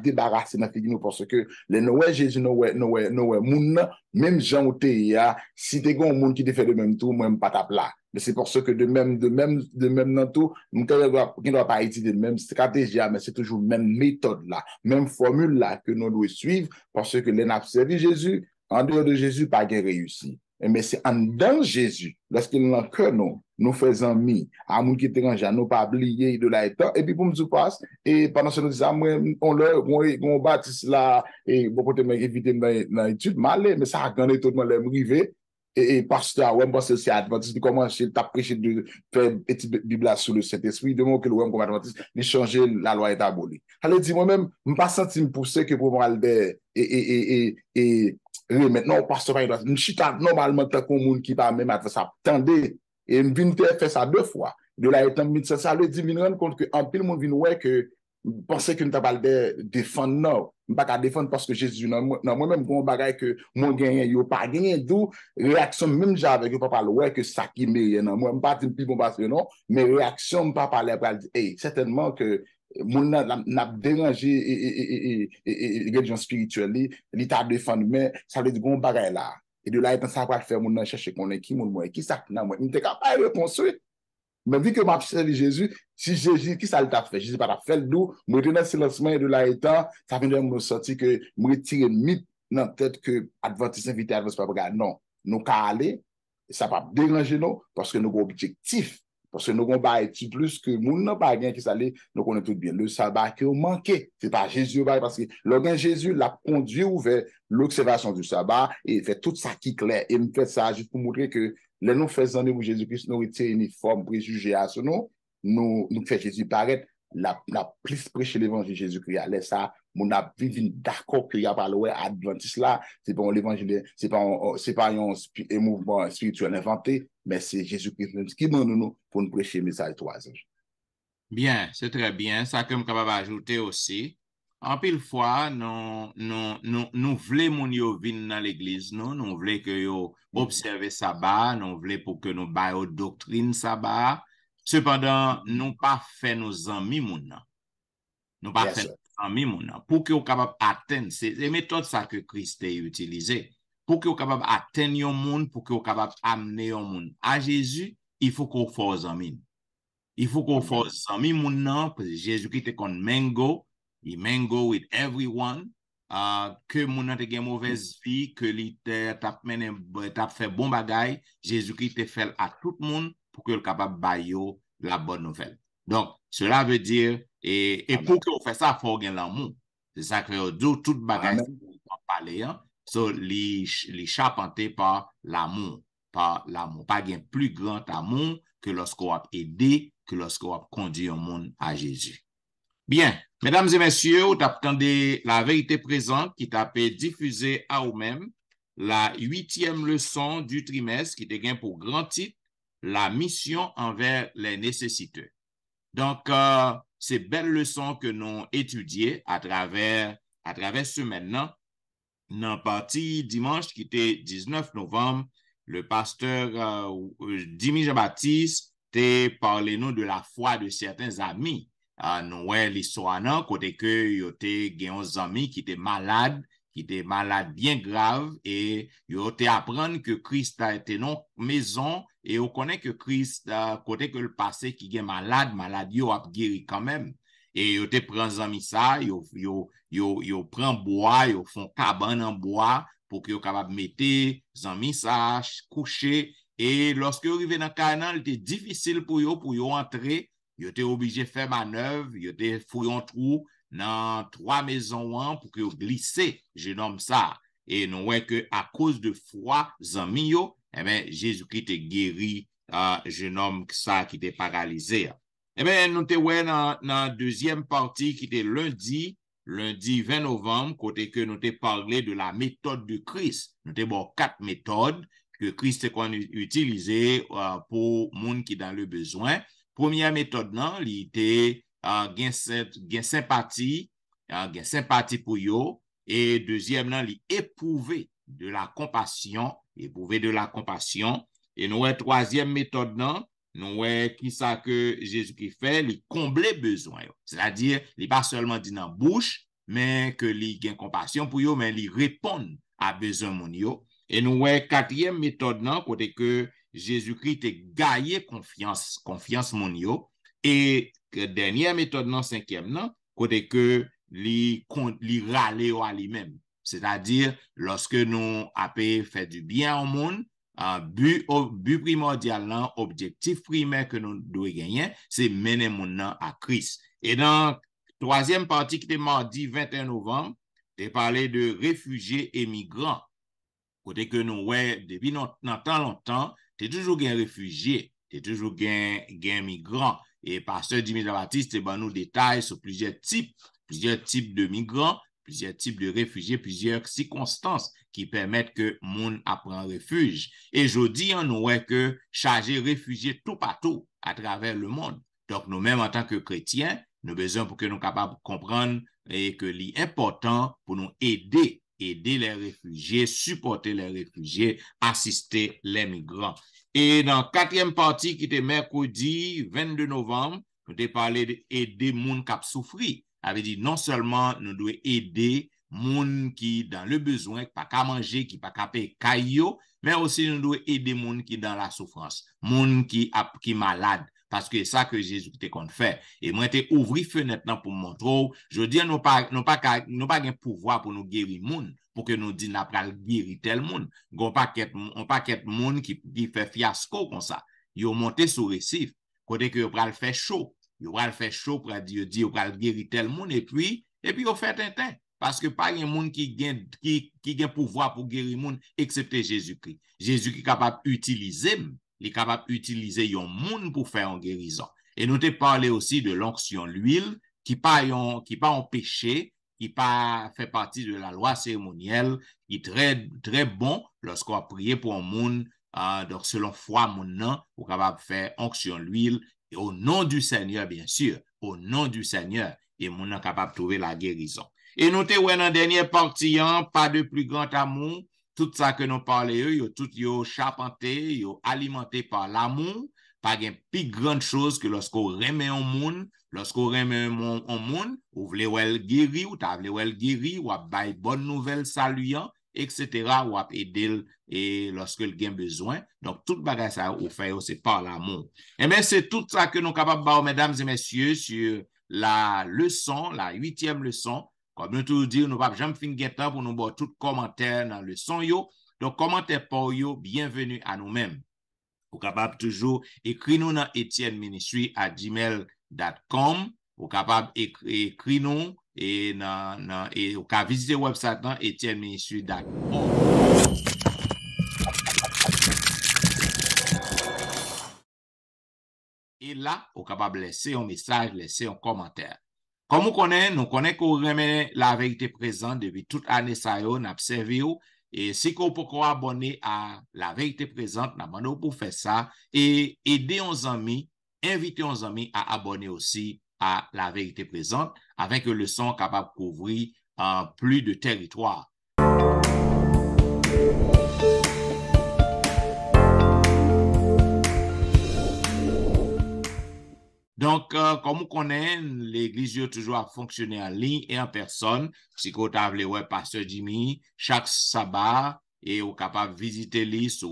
débarrasser dans nous parce que les Noël Jésus Noël moun même Jean Otéa si t'es un monde qui te fait le même tour même pas ta plat mais c'est pour ça que de même dans tout nous ne doit pas utiliser la même stratégie mais c'est toujours la même méthode là même formule là que nous devons suivre parce que les n'a servi Jésus en dehors de Jésus pas gain réussi mais c'est en dedans Jésus lorsqu'il en cœur nous faisons mis à moun qui étranger nous pas oublier de la état et puis pour me dire passe et pendant ce nous moi on baptiste là et beaucoup de m'inviter dans étude malé mais ça a gagné tout le monde l'arrivé et pasteur ouais parce que c'est adventiste commence à prêcher de faire petite bible sur le Saint-Esprit de mon que le comme adventiste de changer la loi est abolie alors dit moi-même me pas senti me pousser que pour moi et maintenant pasteur pas doit chita normalement tant qu'on monde qui pas même ça attendez et me vinn faire ça 2 fois de là étant ça le dit me rendre compte que en pile monde vinn ouais que penser que nous t'a pas défendre non pas qu'à défendre parce que Jésus non moi-même gon bagaille que mon gagné yo pas gagné d'où réaction même j'avais que papa ouais que ça qui me non moi pas dire plus bon parce que non mais réaction pas parler pour dire hey certainement que mon n'a dérangé et les gens spirituels l'état défendre mais ça veut dire gon bagaille là et de là étant ça va faire mon chercher connaître qui mon moi qui ça non moi m'était capable de reconstruire. Mais vu que m'a servi Jésus, si Jésus, qui ça t'a fait? Jésus pas fait le doux, moi dans le silencement de la étant, ça vient de me sortir que me retirer mythe dans tête que adventiste invité adventiste pas regarder. Non, nous qu'à aller, ça pas déranger nous parce que nous avons objectif. Parce que nous avons pas été plus que moun n'a pas bien qui s'allait, nous connaissons tout bien. Le sabbat qui a manqué, c'est pas Jésus parce que le Jésus l'a conduit vers l'observation du sabbat et fait tout ça qui est clair et me fait ça juste pour montrer que les nous faisons pour Jésus-Christ, nous retirons uniforme, préjugés à ce nom, nous fait Jésus paraître, la plus prêcher l'évangile de Jésus-Christ. Allez, ça, mon a vécu d'accord qu'il y a pas le adventiste là, c'est pas l'évangile, c'est pas un mouvement spirituel inventé, mais c'est Jésus-Christ qui demande nous pour nous prêcher le message 3 anges. Bien, c'est très bien. Ça que je suis capable d'ajouter aussi. En pile fois, nous voulons mon yo vin dans l'église, nous voulons que yo observe sabbat, nous voulons pour que nous baillons doctrine sabbat. Cependant, nous pas fait nos amis moun. Nous pas fait nos amis moun. Pour que vous capable atteindre ces méthodes ça que Christ a utilisé. Pour que vous capable atteindre yon moun, pour que vous capable amener yon moun à Jésus, il faut qu'on fasse amis. Il faut qu'on fasse amis moun nan, parce que Jésus qui te kon mengo. Il mango with everyone, que moun nan te gen mauvaise vie, que li t'a fait bon bagay, Jésus-Christ te fait à tout le monde pour que le capable bayo la bonne nouvelle. Donc, cela veut dire, et pour que on fait ça, il faut gen l'amour. C'est ça que tout bagay on parler, hein. So, li charpenté par l'amour. Pas gen plus grand amour que lorsqu'on a aidé que lorsque vous conduisez un monde à Jésus. Bien, mesdames et messieurs, vous attendez la vérité présente qui t'a diffusée à vous-même, la 8e leçon du trimestre qui te gagne pour grand titre, la mission envers les nécessiteux. Donc, c'est belle leçon que nous étudions à travers ce maintenant. Dans la partie dimanche qui était 19 novembre, le pasteur Dimi Jean-Baptiste t'a parlé nous de la foi de certains amis. Nous avons l'histoire non côté que yo te gen un ami qui était malade bien grave et yo te apprendre que Christ a été non maison et on connaît que Christ côté que le passé qui est malade yo a guéri quand même et yo te prend ami ça yo prend bois yo font cabane en bois pour que yo capable mettre ami ça coucher et lorsque yo arrivé dans Canaan c'était difficile pour yo entrer. Yo te obligé de faire manœuvre, yo te fouillé un trou dans 3 maisons pour que yo glisse jeune homme ça. Et nous voyons que à cause de foi, zami yo, eh bien, Jésus-Christ te guéri jeune homme ça qui était paralysé. Eh bien, nous te voyons dans deuxième partie qui était lundi 20 novembre, côté que nous te parlé de la méthode de Christ. Nous te bon 4 méthodes que Christ a utilisé pour monde qui dans le besoin. Première méthode, non, il était gen sympathie pour yo, et deuxième, non, il éprouver de la compassion, et nous troisième méthode, non, nous qui ça que Jésus-Christ fait, il combler besoin, c'est-à-dire, il pas seulement dit dans bouche, mais que il gain compassion pour yo, mais il répond à besoin mon yo, et nous quatrième méthode, non, côté que Jésus-Christ te gagné confiance mon yo et que dernière méthode non cinquième non côté que li râler à lui-même c'est-à-dire lorsque nous avons fait du bien au monde but primordial non objectif primaire que nous devons gagner c'est mener mon nom à Christ et dans troisième partie qui était mardi 21 novembre tu parlé de réfugiés et migrants côté que nous depuis longtemps t'es toujours un réfugié, t'es toujours un migrant. Et pasteur Dimi Jean-Baptiste, ben nous détaille sur plusieurs types de migrants, plusieurs types de réfugiés, plusieurs circonstances qui permettent que monde apprend refuge. Et je dis nous que charger réfugiés tout partout à travers le monde. Donc nous-mêmes en tant que chrétiens, nous avons besoin pour que nous capables de comprendre et que l'important pour nous aider les réfugiés, supporter les réfugiés, assister les migrants. Et dans la quatrième partie qui était mercredi 22 novembre, nous avons parlé d'aider les gens qui souffrent. Ça veut dire non seulement nous devons aider les gens qui dans le besoin, qui pas qu'à manger, qui pas qu'à payer caillou, mais aussi nous devons aider les gens qui dans la souffrance, les gens qui malades. Parce que c'est ça que Jésus te compte faire. Et moi, j'ai ouvert fenêtre pour montrer. Je dis, nous pas un pouvoir pour nous guérir les gens, pour que nous disions, nous pas guérir tel monde. On pas qu'être monde qui fait fiasco comme ça. Ils ont monté sur le récif. Côté que ils pral faire chaud. Ils pral faire chaud pour dire, ils pral guérir tel monde et puis ils fait un temps. Parce que pas un monde qui gagne pouvoir pour guérir les gens, excepté Jésus-Christ. Jésus-Christ est capable d'utiliser. Il est capable d'utiliser un monde pour faire une guérison. Et nous te parlé aussi de l'onction l'huile qui pas un péché, qui pas fait partie de la loi cérémonielle, qui est très très bon lorsqu'on a prié pour un monde donc selon foi mon nom pour capable faire onction l'huile et au nom du Seigneur bien sûr, au nom du Seigneur et mon nom capable de trouver la guérison. Et nous te dans la dernière partie pas de plus grand amour. Tout ça que nous parlons, tout yo charpenté, yo alimenté par l'amour, pas une plus grande chose que lorsqu'on remet un monde, ou voulez ou guéri, ou t'avez ou guéri, ou bail bonne nouvelle saluant, etc., ou aider et lorsque le gain besoin. Donc, tout bagage ça ou fait c'est par l'amour. Et bien, c'est tout ça que nous sommes capables de voir, mesdames et messieurs, sur la leçon, la 8e leçon. Comme nous toujours dire, nous ne pouvons jamais finir pour nous voir tout commentaire dans le son yo. Donc, commentaire pour yo, bienvenue à nous-mêmes. Vous êtes capable toujours écrire nous dans etienneministry@gmail.com. Vous êtes capable écrire nous et vous pouvez visiter le website dans etienneministry.com. Et là, ou capable de laisser un message, laisser un commentaire. Comme nous connaissons qu'on remet la vérité présente depuis toute année, ça y est, on a observé. Et si vous pouvez abonner à la vérité présente, nous demandons pour faire ça et aider nos amis, inviter nos amis à abonner aussi à la vérité présente avec une leçon capable de couvrir plus de territoire. Donc, comme vous connaissez, l'église a toujours fonctionné en ligne et en personne. Si vous avez ouais, Pasteur Jimmy, chaque sabbat, et vous êtes capable de visiter lui sur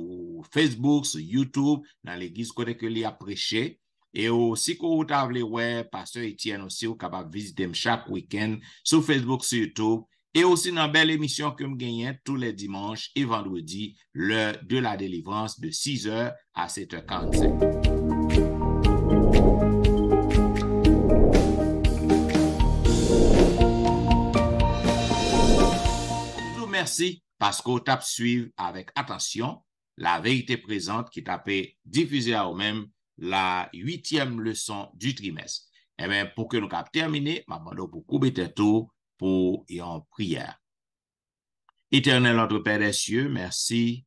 Facebook, sur YouTube, dans l'église côté que lui a prêché. Et aussi, vous avez ouais, Pasteur Etienne aussi, vous êtes capable de visiter chaque week-end sur Facebook, sur YouTube. Et aussi dans une belle émission que je gagne tous les dimanches et vendredis, l'heure de la délivrance de 6h à 7h45. Merci parce qu'on t'a suivi avec attention la vérité présente qui t'a diffusé à vous-même la 8e leçon du trimestre. Eh bien, pour que nous puissions terminer, je demande pour couper tout pour une prière. Éternel notre Père des cieux, merci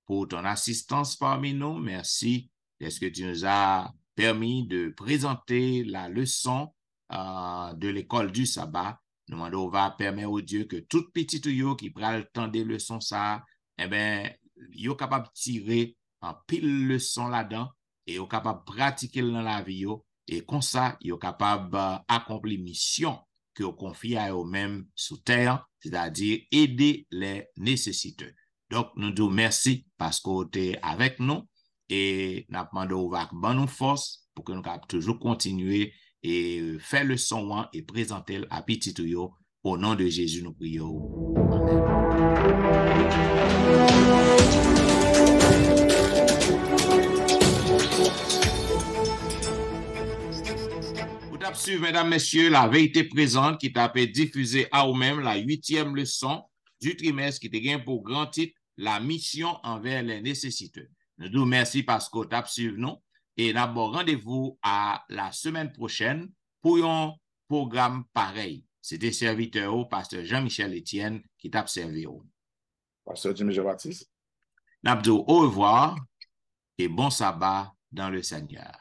pour ton assistance parmi nous. Merci parce que tu nous as permis de présenter la leçon de l'école du sabbat. Nous demandons va permettre au Dieu que tout petit tuyau qui prend le temps des leçons ça, eh bien, il est capable de tirer en pile leçon là-dedans et il est capable de pratiquer dans la vie et comme ça, il est capable d'accomplir mission que vous confiez à eux-mêmes sous terre, c'est-à-dire aider les nécessiteux. Donc, nous disons merci parce que vous êtes avec nous et nous demandons va bonne force pour que nous puissions toujours continuer et faire le son et présenter à petit tuyau. Au nom de Jésus, nous prions. Amen. Vous avez suivi, mesdames, messieurs, la vérité présente qui t'a diffusé à vous-même la 8e leçon du trimestre qui te gagne pour grand titre la mission envers les nécessiteux. Nous vous remercions parce que vous avez suivi nous. Et d'abord, rendez-vous à la semaine prochaine pour un programme pareil. C'était serviteur, Pasteur Jean-Michel Etienne, qui t'a servi. Pasteur Jimmy Jean-Baptiste. N'abdou, au revoir et bon sabbat dans le Seigneur.